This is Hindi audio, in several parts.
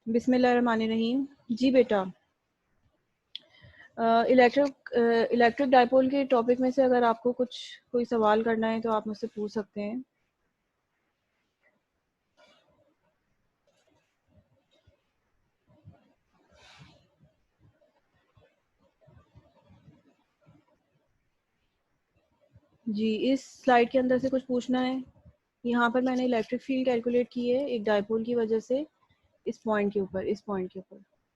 बिस्मिल्लाहिर्रहमानिर्रहीम। जी बेटा, इलेक्ट्रिक डायपोल के टॉपिक में से अगर आपको कोई सवाल करना है तो आप मुझसे पूछ सकते हैं। जी, इस स्लाइड के अंदर से कुछ पूछना है। यहाँ पर मैंने इलेक्ट्रिक फील्ड कैलकुलेट की है एक डायपोल की वजह से, इस पॉइंट के ऊपर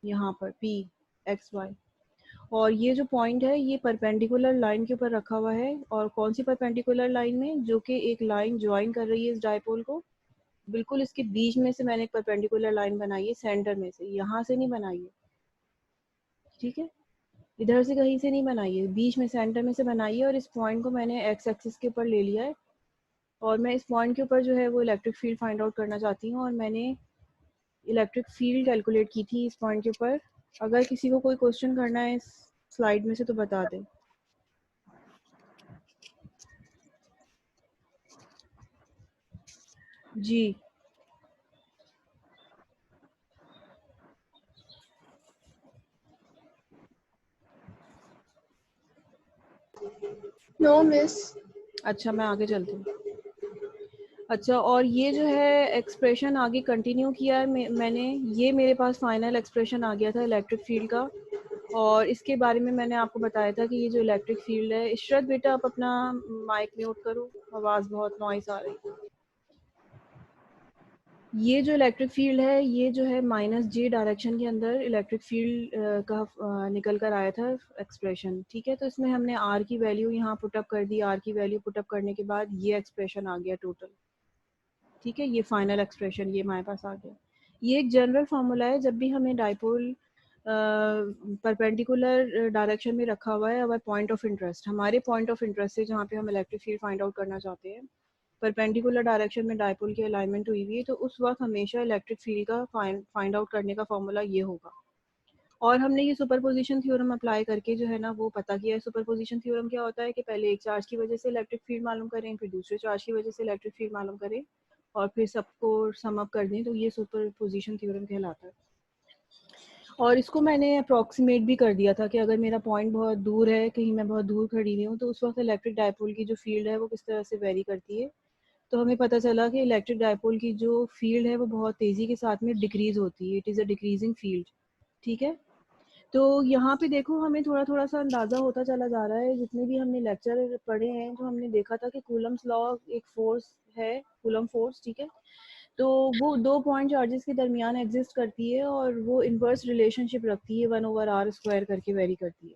यहाँ पर पी एक्स वाई। और ये जो पॉइंट है ये परपेंडिकुलर लाइन के ऊपर रखा हुआ है। और कौन सी परपेंडिकुलर लाइन में? जो कि एक लाइन ज्वाइन कर रही है इस डायपोल को। बिल्कुल इसके बीच में से मैंने एक परपेंडिकुलर लाइन बनाई है, सेंटर में से, यहाँ से नहीं बनाई है। ठीक है, इधर से कहीं से नहीं बनाई है, बीच में सेंटर में से बनाई है। और इस पॉइंट को मैंने एक्स एक्सिस के ऊपर ले लिया है। और मैं इस पॉइंट के ऊपर जो है वो इलेक्ट्रिक फील्ड फाइंड आउट करना चाहती हूँ। और मैंने इलेक्ट्रिक फील्ड कैलकुलेट की थी इस पॉइंट के ऊपर। अगर किसी को कोई क्वेश्चन करना है इस स्लाइड में से तो बता दें। जी, नो मिस। अच्छा मैं आगे चलती हूँ। अच्छा, और ये जो है एक्सप्रेशन आगे कंटिन्यू किया है मैंने। ये मेरे पास फाइनल एक्सप्रेशन आ गया था इलेक्ट्रिक फील्ड का। और इसके बारे में मैंने आपको बताया था कि ये जो इलेक्ट्रिक फील्ड है। इशरत बेटा, आप अपना माइक म्यूट करो, आवाज़ बहुत नॉइस आ रही है। ये जो इलेक्ट्रिक फील्ड है ये जो है -j डायरेक्शन के अंदर इलेक्ट्रिक फील्ड का निकल कर आया था एक्सप्रेशन। ठीक है, तो इसमें हमने आर की वैल्यू यहाँ पुटअप कर दी। आर की वैल्यू पुटअप करने के बाद ये एक्सप्रेशन आ गया टोटल। ठीक है, ये फाइनल एक्सप्रेशन ये हमारे पास आ गया। ये एक जनरल फार्मूला है जब भी हमें डायपोल परपेंडिकुलर डायरेक्शन में रखा हुआ है। अवर पॉइंट ऑफ इंटरेस्ट, हमारे पॉइंट ऑफ इंटरेस्ट से जहाँ पे हम इलेक्ट्रिक फील्ड फाइंड आउट करना चाहते हैं, परपेंडिकुलर डायरेक्शन में डायपोल की अलाइनमेंट हुई हुई है, तो उस वक्त हमेशा इलेक्ट्रिक फील्ड का फाइंड आउट करने का फॉर्मूला ये होगा। और हमने ये सुपरपोजिशन थ्योरम अप्लाई करके जो है ना वो पता किया है। सुपरपोजिशन थ्योरम क्या होता है कि पहले एक चार्ज की वजह से इलेक्ट्रिक फील्ड मालूम करें, फिर दूसरे चार्ज की वजह से इलेक्ट्रिक फील्ड मालूम करें, और फिर सबको सम अप कर दें, तो ये सुपरपोजिशन थ्योरम कहलाता है। और इसको मैंने अप्रॉक्सीमेट भी कर दिया था कि अगर मेरा पॉइंट बहुत दूर है, कहीं मैं बहुत दूर खड़ी हुई हूँ, तो उस वक्त इलेक्ट्रिक डायपोल की जो फील्ड है वो किस तरह से वेरी करती है। तो हमें पता चला कि इलेक्ट्रिक डायपोल की जो फील्ड है वो बहुत तेज़ी के साथ में डिक्रीज़ होती है। It is a decreasing field. ठीक है, तो यहाँ पे देखो हमें थोड़ा थोड़ा सा अंदाज़ा होता चला जा रहा है। जितने भी हमने लेक्चर पढ़े हैं तो हमने देखा था कि कूलम्स लॉ एक फोर्स है, कूलम फोर्स। ठीक है, तो वो दो पॉइंट चार्जेस के दरमियान एग्जिस्ट करती है और वो इन्वर्स रिलेशनशिप रखती है, 1/r² करके वेरी करती है।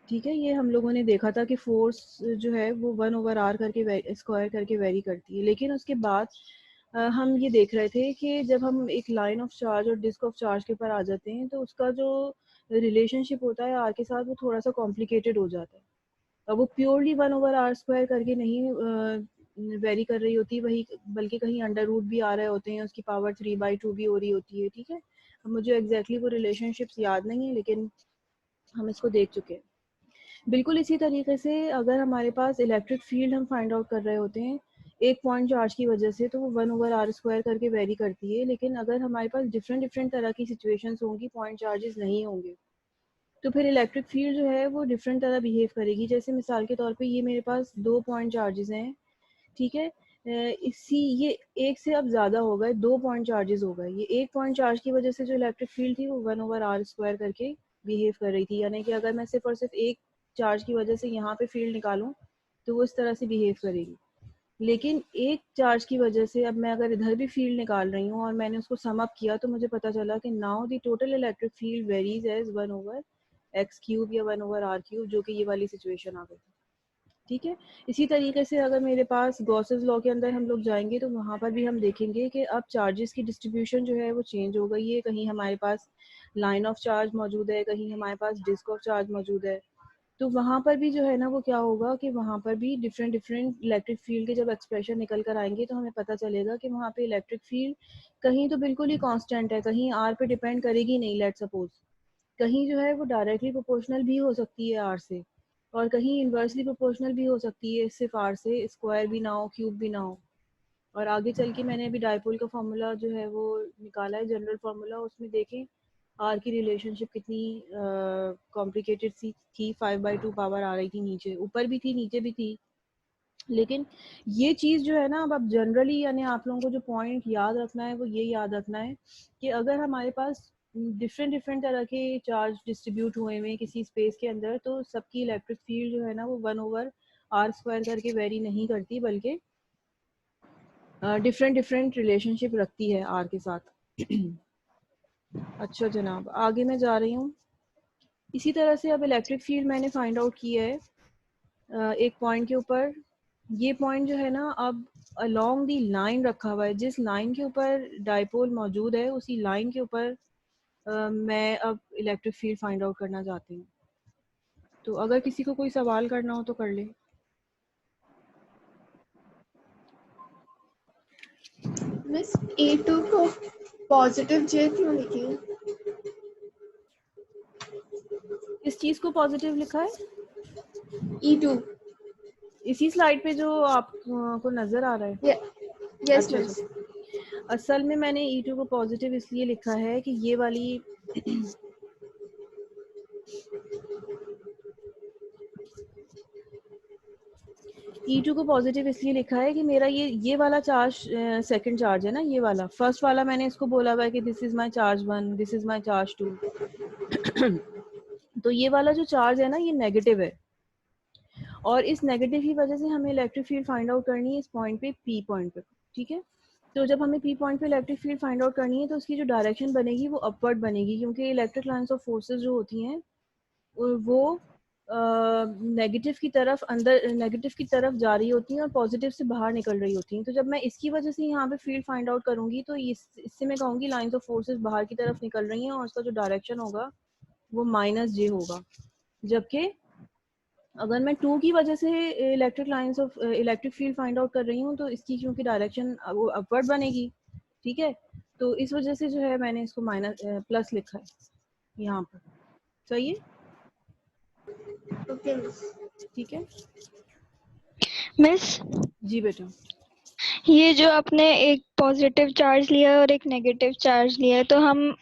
ठीक है, ये हम लोगों ने देखा था कि फोर्स जो है वो 1/r करके स्क्वायर करके वेरी करती है। लेकिन उसके बाद हम ये देख रहे थे कि जब हम एक लाइन ऑफ चार्ज और डिस्क ऑफ चार्ज के ऊपर आ जाते हैं तो उसका जो रिलेशनशिप होता है आर के साथ वो थोड़ा सा कॉम्प्लिकेटेड हो जाता है। अब वो प्योरली 1/r² करके नहीं वेरी कर रही होती वही, बल्कि कहीं अंडर रूट भी आ रहे होते हैं, उसकी पावर 3/2 भी हो रही होती है। ठीक है, अब मुझे एग्जैक्टली वो रिलेशनशिप्स याद नहीं है, लेकिन हम इसको देख चुके हैं। बिल्कुल इसी तरीके से अगर हमारे पास इलेक्ट्रिक फील्ड हम फाइंड आउट कर रहे होते हैं एक पॉइंट चार्ज की वजह से, तो वो 1/r² करके वेरी करती है। लेकिन अगर हमारे पास डिफरेंट डिफरेंट तरह की सिचुएशंस होंगी, पॉइंट चार्जेस नहीं होंगे, तो फिर इलेक्ट्रिक फील्ड जो है वो डिफरेंट तरह बिहेव करेगी। जैसे मिसाल के तौर पे ये मेरे पास दो पॉइंट चार्जेस हैं। ठीक है, इसी ये एक से अब ज़्यादा हो गए, दो पॉइंट चार्जेस हो गए। ये एक पॉइंट चार्ज की वजह से जो इलेक्ट्रिक फील्ड थी वो 1/r² करके बिहेव कर रही थी। यानी कि अगर मैं सिर्फ और सिर्फ एक चार्ज की वजह से यहाँ पे फील्ड निकालूं तो वो इस तरह से बिहेव करेगी। लेकिन एक चार्ज की वजह से अब मैं अगर इधर भी फील्ड निकाल रही हूँ और मैंने उसको सम अप किया तो मुझे पता चला कि now the total electric field varies as 1/x³ या 1/r³, जो कि ये वाली सिचुएशन आ गई थी। ठीक है, इसी तरीके से अगर मेरे पास गॉसेस लॉ के अंदर हम लोग जाएंगे तो वहाँ पर भी हम देखेंगे कि अब चार्जेस की डिस्ट्रीब्यूशन जो है वो चेंज हो गई है। कहीं हमारे पास लाइन ऑफ चार्ज मौजूद है, कहीं हमारे पास डिस्क ऑफ चार्ज मौजूद है। तो वहाँ पर भी जो है ना वो क्या होगा कि वहाँ पर भी डिफरेंट डिफरेंट इलेक्ट्रिक फील्ड के जब एक्सप्रेशन निकल कर आएंगे तो हमें पता चलेगा कि वहाँ पे इलेक्ट्रिक फील्ड कहीं तो बिल्कुल ही कांस्टेंट है, कहीं आर पे डिपेंड करेगी नहीं, लेट सपोज। कहीं जो है वो डायरेक्टली प्रोपोर्शनल भी हो सकती है आर से, और कहीं इन्वर्सली प्रोपोर्शनल भी हो सकती है सिर्फ आर से, स्क्वायर भी ना हो, क्यूब भी ना हो। और आगे चल के मैंने अभी डायपोल का फार्मूला जो है वो निकाला है, जनरल फार्मूला, उसमें देखें आर की रिलेशनशिप कितनी कॉम्प्लिकेटेड सी थी, 5/2 पावर आ रही थी, नीचे ऊपर भी थी नीचे भी थी। लेकिन ये चीज़ जो है ना, अब जनरली यानी आप लोगों को जो पॉइंट याद रखना है वो ये याद रखना है कि अगर हमारे पास डिफरेंट डिफरेंट तरह के चार्ज डिस्ट्रीब्यूट हुए हुए किसी स्पेस के अंदर, तो सबकी इलेक्ट्रिक फील्ड जो है ना वो 1/r² करके वेरी नहीं करती, बल्कि डिफरेंट डिफरेंट रिलेशनशिप रखती है आर के साथ। अच्छा जनाब, आगे मैं जा रही हूँ। इसी तरह से अब इलेक्ट्रिक फील्ड मैंने फाइंड आउट किया है एक पॉइंट के ऊपर। ये पॉइंट जो है ना अब अलोंग दी लाइन रखा हुआ है, जिस लाइन के ऊपर डायपोल मौजूद है उसी लाइन के ऊपर मैं अब इलेक्ट्रिक फील्ड फाइंड आउट करना चाहती हूँ। तो अगर किसी को कोई सवाल करना हो तो कर ले। मिस E2 को पॉजिटिव जे क्यों लिखी है? किस चीज को पॉजिटिव लिखा है? E2। इसी स्लाइड पे जो आपको नजर आ रहा है? यस अच्छा मिस। अच्छा, असल में मैंने E2 को पॉजिटिव इसलिए लिखा है कि ये वाली E2 को पॉजिटिव इसलिए लिखा है कि मेरा ये वाला चार्ज सेकंड चार्ज है ना, ये वाला। फर्स्ट वाला मैंने इसको बोला हुआ है कि this is my charge 1, this is my charge 2। तो ये वाला जो चार्ज है ना ये नेगेटिव है, और इस नेगेटिव की वजह से हमें इलेक्ट्रिक फील्ड फाइंड आउट करनी है इस पॉइंट पे, पी पॉइंट पे। ठीक है, तो जब हमें पी पॉइंट पे इलेक्ट्रिक फील्ड फाइंड आउट करनी है तो उसकी जो डायरेक्शन बनेगी वो अपवर्ड बनेगी, क्योंकि इलेक्ट्रिक लाइंस ऑफ फोर्सेस जो होती हैं वो नेगेटिव की तरफ, अंदर नेगेटिव की तरफ जा रही होती हैं और पॉजिटिव से बाहर निकल रही होती हैं। तो जब मैं इसकी वजह से यहाँ पे फील्ड फाइंड आउट करूंगी तो इससे मैं कहूँगी लाइंस ऑफ फोर्सेस बाहर की तरफ निकल रही हैं और उसका जो डायरेक्शन होगा वो -j होगा। जबकि अगर मैं 2 की वजह से electric lines of electric field find out कर रही हूँ तो इसकी क्योंकि डायरेक्शन वो अपवर्ड बनेगी। ठीक है, तो इस वजह से जो है मैंने इसको प्लस लिखा है यहाँ पर। सही है? Okay miss. ठीक है मिस, जी बेटा। ये जो आपने एक पॉजिटिव चार्ज लिया है और एक नेगेटिव चार्ज लिया है, तो हम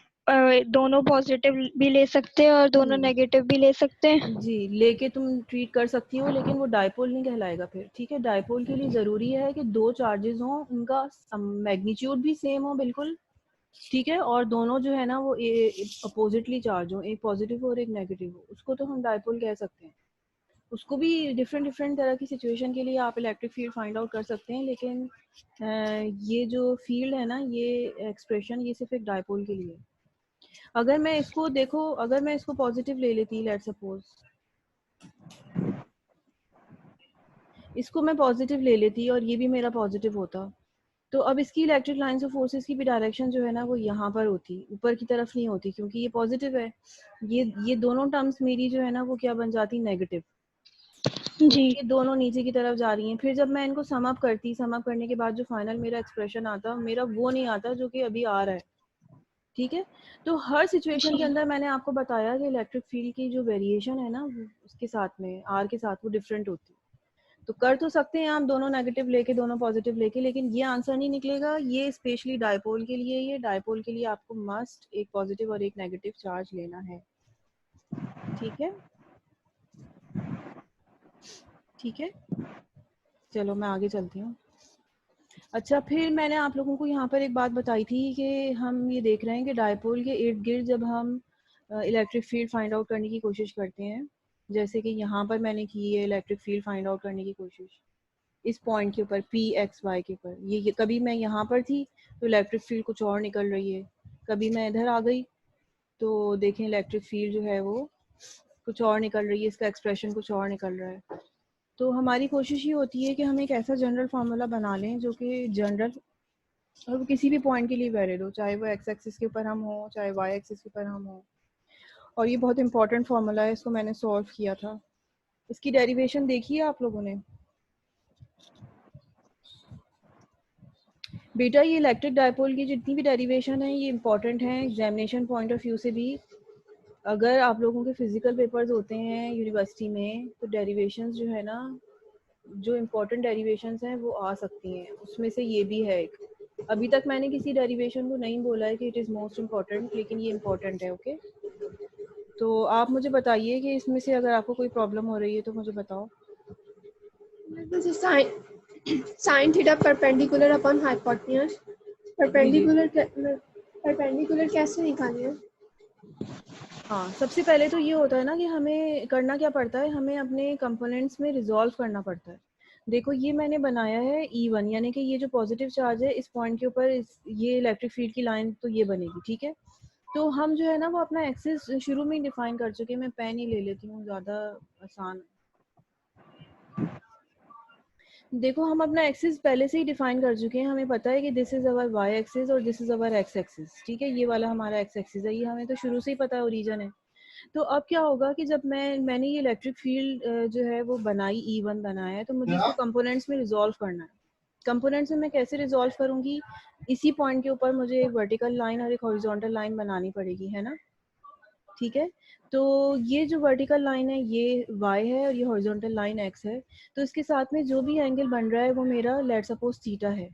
दोनों पॉजिटिव भी ले सकते हैं और दोनों नेगेटिव भी ले सकते हैं? जी, लेके तुम ट्रीट कर सकती हो, लेकिन वो डायपोल नहीं कहलाएगा फिर। ठीक है, डायपोल के लिए ज़रूरी है कि दो चार्जेस हों, उनका मैग्नीट्यूड भी सेम हो बिल्कुल। ठीक है, और दोनों जो है ना वो अपोजिटली चार्ज हो, एक पॉजिटिव और एक नेगेटिव हो, उसको तो हम डायपोल कह सकते हैं। उसको भी डिफरेंट डिफरेंट तरह की सिचुएशन के लिए आप इलेक्ट्रिक फील्ड फाइंड आउट कर सकते हैं, लेकिन ये जो फील्ड है ना, ये एक्सप्रेशन ये सिर्फ एक डायपोल के लिए है। अगर मैं इसको देखो, अगर मैं इसको पॉजिटिव ले लेती, लेट्स सपोज इसको मैं पॉजिटिव ले लेती और ये भी मेरा पॉजिटिव होता, तो अब इसकी इलेक्ट्रिक लाइंस ऑफ फोर्सेस की भी डायरेक्शन जो है ना वो यहाँ पर होती, ऊपर की तरफ नहीं होती, क्योंकि ये पॉजिटिव है। ये दोनों टर्म्स मेरी जो है ना वो क्या बन जाती, नेगेटिव, जी। क्योंकि ये दोनों नीचे की तरफ जा रही हैं। फिर जब मैं इनको सम अप करती, सम अप करने के बाद जो फाइनल मेरा एक्सप्रेशन आता, मेरा वो नहीं आता जो कि अभी आ रहा है। ठीक है, तो हर सिचुएशन के जी। अंदर मैंने आपको बताया कि इलेक्ट्रिक फील्ड की जो वेरिएशन है ना उसके साथ में, आर के साथ, वो डिफरेंट होती है। तो कर तो सकते हैं आप दोनों नेगेटिव लेके दोनों पॉजिटिव लेके, लेकिन ये आंसर नहीं निकलेगा। ये स्पेशली डायपोल के लिए, ये डायपोल के लिए आपको मस्ट एक पॉजिटिव और एक नेगेटिव चार्ज लेना है। ठीक है, ठीक है, चलो मैं आगे चलती हूँ। अच्छा, फिर मैंने आप लोगों को यहाँ पर एक बात बताई थी कि हम ये देख रहे हैं कि डायपोल के इर्द गिर्द जब हम इलेक्ट्रिक फील्ड फाइंड आउट करने की कोशिश करते हैं, जैसे कि यहाँ पर मैंने की है इलेक्ट्रिक फील्ड फाइंड आउट करने की कोशिश इस पॉइंट के ऊपर, पी एक्स वाई के ऊपर। ये कभी मैं यहाँ पर थी तो इलेक्ट्रिक फील्ड कुछ और निकल रही है, कभी मैं इधर आ गई तो देखें इलेक्ट्रिक फील्ड जो है वो कुछ और निकल रही है, इसका एक्सप्रेशन कुछ और निकल रहा है। तो हमारी कोशिश ये होती है कि हम एक ऐसा जनरल फार्मूला बना लें जो कि जनरल और वो किसी भी पॉइंट के लिए वैलिड हो, चाहे वो एक्स एक्सिस के ऊपर हम हो, चाहे वाई एक्सिस के ऊपर हम हो। और ये बहुत इंपॉर्टेंट फार्मूला है, इसको मैंने सॉल्व किया था। इसकी डेरिवेशन देखी है आप लोगों ने? बेटा ये इलेक्ट्रिक डायपोल की जितनी भी डेरिवेशन है ये इंपॉर्टेंट है एग्जामिनेशन पॉइंट ऑफ व्यू से भी। अगर आप लोगों के फिजिकल पेपर्स होते हैं यूनिवर्सिटी में तो डेरिवेशंस जो है ना जो इम्पोर्टेंट डेरिवेशंस हैं वो आ सकती हैं, उसमें से ये भी है एक। अभी तक मैंने किसी डेरिवेशन को नहीं बोला है कि इट इज़ मोस्ट इम्पॉर्टेंट, लेकिन ये इम्पोर्टेंट है। ओके, तो आप मुझे बताइए कि इसमें से अगर आपको कोई प्रॉब्लम हो रही है तो मुझे बताओ। जैसे sine theta perpendicular upon hypotenuse, perpendicular कैसे निकालें? हाँ, सबसे पहले तो ये होता है ना कि हमें करना क्या पड़ता है, हमें अपने कंपोनेंट्स में रिजॉल्व करना पड़ता है। देखो ये मैंने बनाया है E1, यानी कि ये जो पॉजिटिव चार्ज है इस पॉइंट के ऊपर ये इलेक्ट्रिक फील्ड की लाइन तो ये बनेगी, ठीक है। तो हम जो है ना वो अपना एक्सिस शुरू में ही डिफाइन कर चुके हैं। मैं पेन ही ले लेती हूँ, ज़्यादा आसान। देखो हम अपना एक्सिस पहले से ही डिफाइन कर चुके हैं, हमें पता है कि this is our Y axis और this is our X axis, ठीक है। ये वाला हमारा एक्स एक्सिस है, ये हमें तो शुरू से ही पता है, ओरिजिन है। तो अब क्या होगा कि जब मैंने ये इलेक्ट्रिक फील्ड जो है वो बनाई, E1 बनाया है, तो मुझे इसको कंपोनेंट्स में रिजॉल्व करना है। कंपोनेंट्स में मैं कैसे रिजॉल्व करूंगी, इसी पॉइंट के ऊपर मुझे एक वर्टिकल लाइन और एक हॉरिजॉन्टल लाइन बनानी पड़ेगी, है ना, ठीक है। तो ये जो वर्टिकल लाइन है ये y है और ये हॉरिजॉन्टल लाइन x है। तो इसके साथ में जो भी एंगल बन रहा है वो मेरा लेट सपोज थीटा है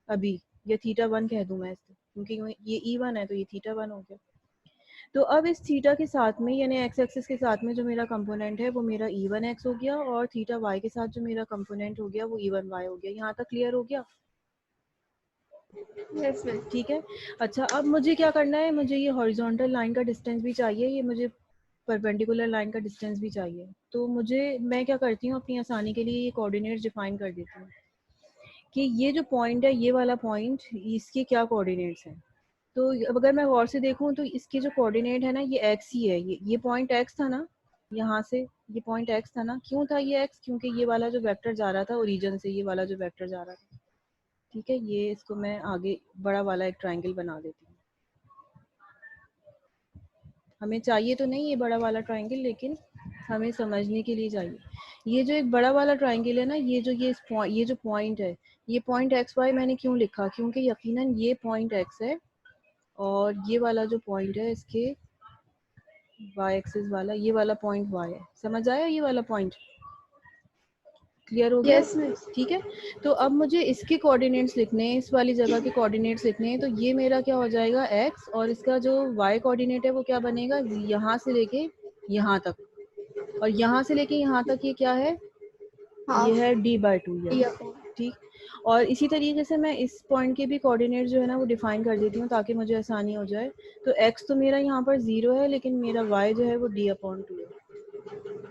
अभी, या थीटा 1 कह दूं मैं इसको, क्योंकि ये E1 है तो ये थीटा 1 हो गया। तो अब इस थीटा के साथ में यानी एक्स एक्सिस के साथ में जो मेरा कंपोनेंट है वो मेरा E1x हो गया, और थीटा y के साथ जो मेरा कंपोनेंट हो गया वो E1y हो गया। यहाँ तक क्लियर हो गया? Yes ma'am. ठीक है। अच्छा, अब मुझे क्या करना है, मुझे ये हॉरिजॉन्टल लाइन का डिस्टेंस भी चाहिए, ये मुझे परपेंडिकुलर लाइन का डिस्टेंस भी चाहिए। तो मैं क्या करती हूँ अपनी आसानी के लिए ये कोऑर्डिनेट्स डिफाइन कर देती हूँ कि ये जो पॉइंट है, ये वाला पॉइंट, इसके क्या कोऑर्डिनेट्स हैं। तो अब अगर मैं गौर से देखूं तो इसके जो कोऑर्डिनेट है ना ये एक्स ही है। ये पॉइंट एक्स था ना, यहाँ से ये पॉइंट एक्स था ना। क्यों था ये एक्स? क्योंकि ये वाला जो वेक्टर जा रहा था ओरिजिन से, ये वाला जो वेक्टर जा रहा था, ठीक है। ये इसको मैं आगे बड़ा वाला एक ट्राइंगल बना देती हूँ। हमें चाहिए तो नहीं ये बड़ा वाला ट्राइंगल, लेकिन हमें समझने के लिए चाहिए। ये जो एक बड़ा वाला ट्राइंगल है ना, ये जो पॉइंट है, ये पॉइंट एक्स वाई मैंने क्यों लिखा, क्योंकि यकीनन ये पॉइंट एक्स है और ये वाला जो पॉइंट है इसके वाई एक्सिस वाला, ये वाला पॉइंट वाई है। समझ आया? ये वाला पॉइंट क्लियर हो गया? Yes ma'am. ठीक है। तो अब मुझे इसके कोऑर्डिनेट्स लिखने हैं, इस वाली जगह के कोऑर्डिनेट्स लिखने हैं। तो ये मेरा क्या हो जाएगा, x, और इसका जो y कोऑर्डिनेट है वो क्या बनेगा, यहाँ से लेके यहाँ तक, और यहाँ से लेके यहाँ तक ये क्या है, ये है d/2। ठीक। और इसी तरीके से मैं इस पॉइंट के भी कोऑर्डिनेट जो है ना वो डिफाइन कर देती हूँ ताकि मुझे आसानी हो जाए। तो x तो मेरा यहाँ पर 0 है, लेकिन मेरा y जो है वो d/2 है।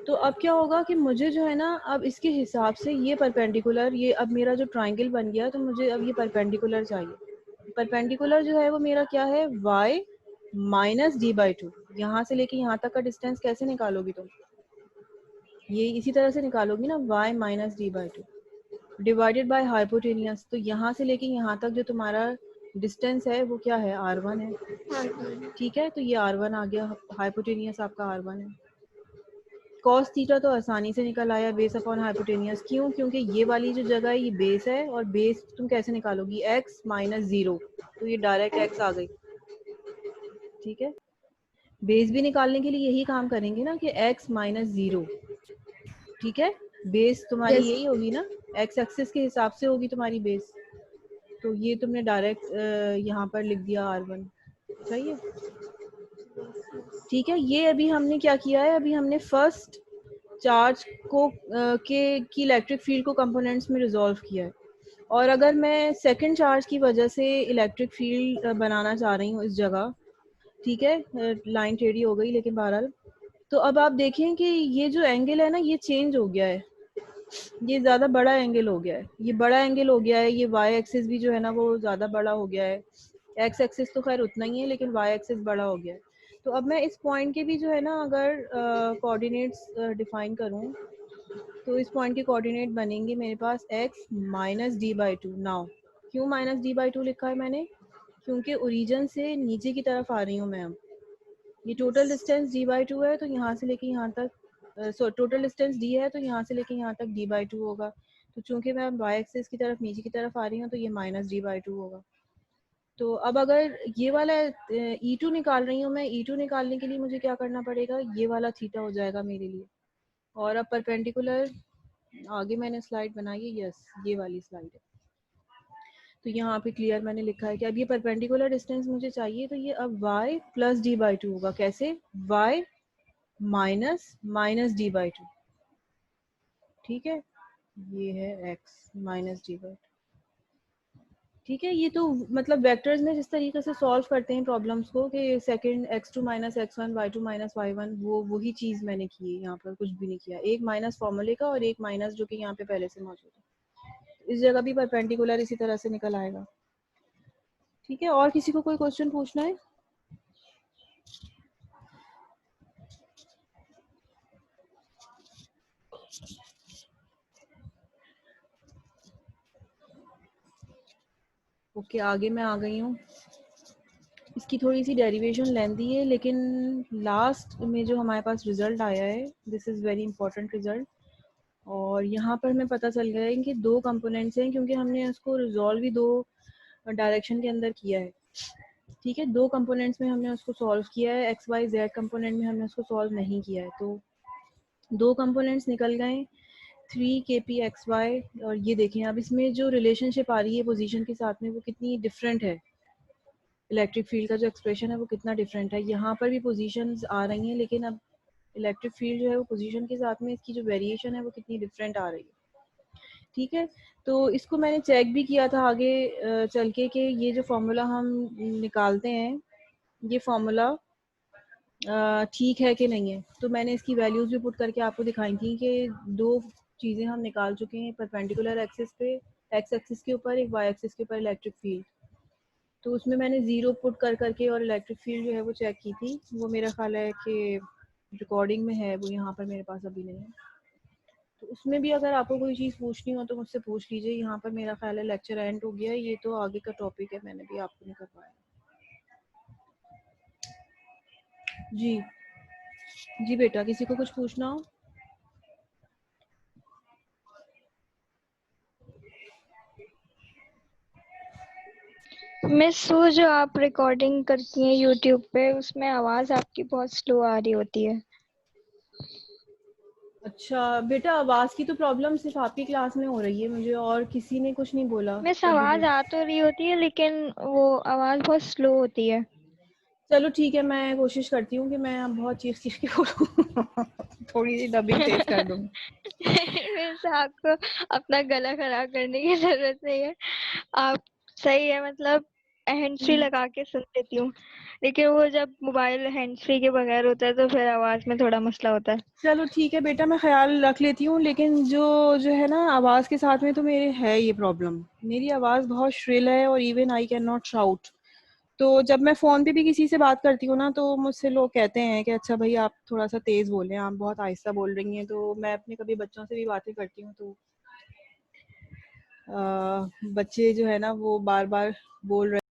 तो अब क्या होगा कि मुझे जो है ना, अब इसके हिसाब से ये परपेंडिकुलर, ये अब मेरा जो ट्राइंगल बन गया, तो मुझे अब ये परपेंडिकुलर चाहिए। परपेंडिकुलर जो है वो मेरा क्या है, y माइनस d/2। यहाँ से लेके यहाँ तक का डिस्टेंस कैसे निकालोगी तुम, ये इसी तरह से निकालोगी ना, y minus d/2 divided by hypotenuse. तो यहाँ से लेके यहाँ तक जो तुम्हारा डिस्टेंस है वो क्या है, r1 है, ठीक है। तो ये r1 आ गया, हाइपोटेनियस आपका r1 है। कॉस थीटा तो आसानी से निकल आया, बेस अपॉन हाइपोटेनियस। क्यों? क्योंकि ये वाली जो जगह है ये बेस है, और बेस तुम कैसे निकालोगी, x माइनस 0, तो ये डायरेक्ट x आ गई, ठीक है। बेस भी निकालने के लिए यही काम करेंगे ना कि x माइनस 0, ठीक है। बेस तुम्हारी Yes. यही होगी ना, x एक्सिस के हिसाब से होगी तुम्हारी बेस। तो ये तुमने डायरेक्ट यहाँ पर लिख दिया r1, सही है, ठीक है। ये अभी हमने क्या किया है, अभी हमने फर्स्ट चार्ज को की इलेक्ट्रिक फील्ड को कंपोनेंट्स में रिजॉल्व किया है। और अगर मैं सेकंड चार्ज की वजह से इलेक्ट्रिक फील्ड बनाना चाह रही हूँ इस जगह, ठीक है, लाइन टेढ़ी हो गई लेकिन बहरहाल। तो अब आप देखें कि ये जो एंगल है ना ये चेंज हो गया है, ये ज़्यादा बड़ा एंगल हो गया है, ये बड़ा एंगल हो गया है। ये वाई एक्सिस भी जो है ना वो ज़्यादा बड़ा हो गया है, एक्स एक्सिस तो खैर उतना ही है लेकिन वाई एक्सिस बड़ा हो गया है। तो अब मैं इस पॉइंट के भी जो है ना अगर कोऑर्डिनेट्स डिफाइन करूँ, तो इस पॉइंट के कोऑर्डिनेट बनेंगे मेरे पास x माइनस d/2। नाउ क्यों माइनस d/2 लिखा है मैंने, क्योंकि ओरिजिन से नीचे की तरफ आ रही हूँ मैं। अब ये टोटल डिस्टेंस d/2 है, तो यहाँ से लेके यहाँ तक टोटल डिस्टेंस d है, तो यहाँ से लेके यहाँ तक d/2 होगा। तो चूंकि मैं y एक्सिस की तरफ नीचे की तरफ आ रही हूँ तो ये माइनस d/2 होगा। तो अब अगर ये वाला E2 निकाल रही हूँ मैं, E2 निकालने के लिए मुझे क्या करना पड़ेगा, ये वाला थीटा हो जाएगा मेरे लिए। और अब परपेंडिकुलर आगे मैंने स्लाइड बनाई है, यस ये वाली स्लाइड है। तो यहाँ पे क्लियर मैंने लिखा है कि अब ये परपेंडिकुलर डिस्टेंस मुझे चाहिए, तो ये अब y प्लस d/2 होगा। कैसे? y माइनस d/2, ठीक है, ये है x माइनस d/2, ठीक है। ये तो मतलब वेक्टर्स में जिस तरीके से सॉल्व करते हैं प्रॉब्लम्स को कि second x2 minus x1 y2 minus y1, वो वही चीज़ मैंने की है यहाँ पर, कुछ भी नहीं किया। एक माइनस फॉर्मूले का और एक माइनस जो कि यहाँ पे पहले से मौजूद है। इस जगह भी परपेंडिकुलर इसी तरह से निकल आएगा, ठीक है। और किसी को कोई क्वेश्चन पूछना है? ओके, आगे मैं आ गई हूँ। इसकी थोड़ी सी डेरिवेशन लेंथी है, लेकिन लास्ट में जो हमारे पास रिजल्ट आया है, this is very important result. और यहाँ पर हमें पता चल गया है कि दो कंपोनेंट्स हैं, क्योंकि हमने उसको रिजॉल्व ही दो डायरेक्शन के अंदर किया है, ठीक है। दो कंपोनेंट्स में हमने उसको सॉल्व किया है, एक्स वाई जेड कंपोनेंट में हमने उसको सॉल्व नहीं किया है। तो दो कंपोनेंट्स निकल गए, 3 kp xy। और ये देखें अब इसमें जो रिलेशनशिप आ रही है पोजीशन के साथ में, वो कितनी डिफरेंट है। इलेक्ट्रिक फील्ड का जो एक्सप्रेशन है वो कितना डिफरेंट है। यहाँ पर भी पोजीशंस आ रही हैं, लेकिन अब इलेक्ट्रिक फील्ड जो है वो पोजीशन के साथ में इसकी जो वेरिएशन है वो कितनी डिफरेंट आ रही है, ठीक है। तो इसको मैंने चेक भी किया था आगे चल के कि ये जो फॉर्मूला हम निकालते हैं, ये फॉर्मूला ठीक है कि नहीं है। तो मैंने इसकी वैल्यूज़ भी पुट करके आपको दिखाई थी कि दो चीज़ें हम निकाल चुके हैं परपेंडिकुलर एक्सिस पे, एक्स एक्सिस के ऊपर, एक वाई एक्सिस के ऊपर इलेक्ट्रिक फील्ड। तो उसमें मैंने ज़ीरो पुट कर करके और इलेक्ट्रिक फील्ड जो है वो चेक की थी। वो मेरा ख्याल है कि रिकॉर्डिंग में है, वो यहाँ पर मेरे पास अभी नहीं है। तो उसमें भी अगर आपको कोई चीज़ पूछनी हो तो मुझसे पूछ लीजिए। यहाँ पर मेरा ख्याल है लेक्चर एंड हो गया है, ये तो आगे का टॉपिक है, मैंने भी आपको नहीं कर पाया। जी जी बेटा, किसी को कुछ पूछना हो? मिस वो जो आप रिकॉर्डिंग करती हैं यूट्यूब पे, उसमें आवाज़ आपकी बहुत स्लो आ रही होती है। अच्छा बेटा, आवाज़ की तो प्रॉब्लम सिर्फ आपकी क्लास में हो रही है, मुझे और किसी ने कुछ नहीं बोला मिस कभी भी। आवाज़ आ तो रही होती है, लेकिन वो आवाज़ बहुत स्लो होती है। चलो ठीक है, मैं कोशिश करती हूँ कि मैं अब बहुत चीख चीख के बोलूँ थोड़ी सी डबिंग तेज कर दूँ। मिस आपको अपना गला खराब करने की जरूरत नहीं है। आप सही है, मतलब हैंड फ्री लगा के सुन लेती हूँ, लेकिन वो जब मोबाइल हैंड फ्री के बगैर होता है तो फिर आवाज़ में थोड़ा मसला होता है। चलो ठीक है बेटा, मैं ख्याल रख लेती हूँ, लेकिन जो जो है ना आवाज़ के साथ में तो मेरे है ये प्रॉब्लम। मेरी आवाज़ बहुत श्रिल है और even I can not shout. तो जब मैं फ़ोन पे भी किसी से बात करती हूँ ना, तो मुझसे लोग कहते हैं कि अच्छा भाई आप थोड़ा सा तेज़ बोलें, आप बहुत आहिस्ता बोल रही हैं। तो मैं अपने कभी बच्चों से भी बातें करती हूँ, तो बच्चे जो है ना वो बार बार बोल रहे